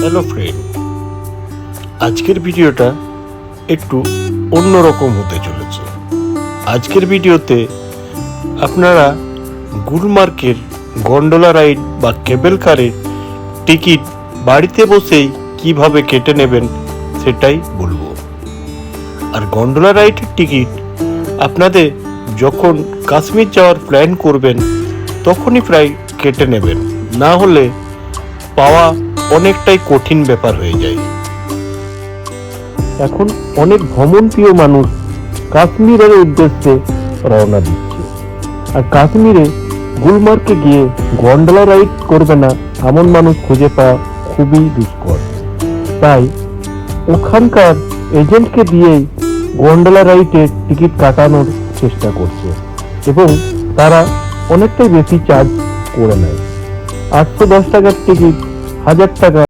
Hello friend, আজকের ভিডিওটা একটু অন্যরকম হতে চলেছে। আজকের ভিডিওতে আপনারা গুলমার্গের গন্ডোলা রাইড বা কেবল কারের টিকিট বাড়িতে বসেই কিভাবে কেটে নেবেন সেটাই বলবো। আর গন্ডোলা রাইডের টিকিট আপনাদের যখন কাশ্মীর যাওয়ার প্ল্যান করবেন তখনই প্রায় কেটে নেবেন, না হলে পাওয়া অনেকটাই কঠিন ব্যাপার হয়ে যায়। এখন অনেক ভ্রমণপ্রিয় মানুষ কাশ্মীরের উদ্দেশ্যে রওনা দিচ্ছে, আর কাশ্মীরে গুলমার্গে গিয়ে গন্ডোলা রাইড করবে না এমন মানুষ খুঁজে পাওয়া খুবই দুষ্কর। তাই ওখানকার এজেন্টকে দিয়েই গন্ডোলা রাইডের টিকিট কাটানোর চেষ্টা করছে এবং তারা অনেকটাই বেশি চার্জ করে নেয়। 810 টাকার টিকিট 1000 টাকা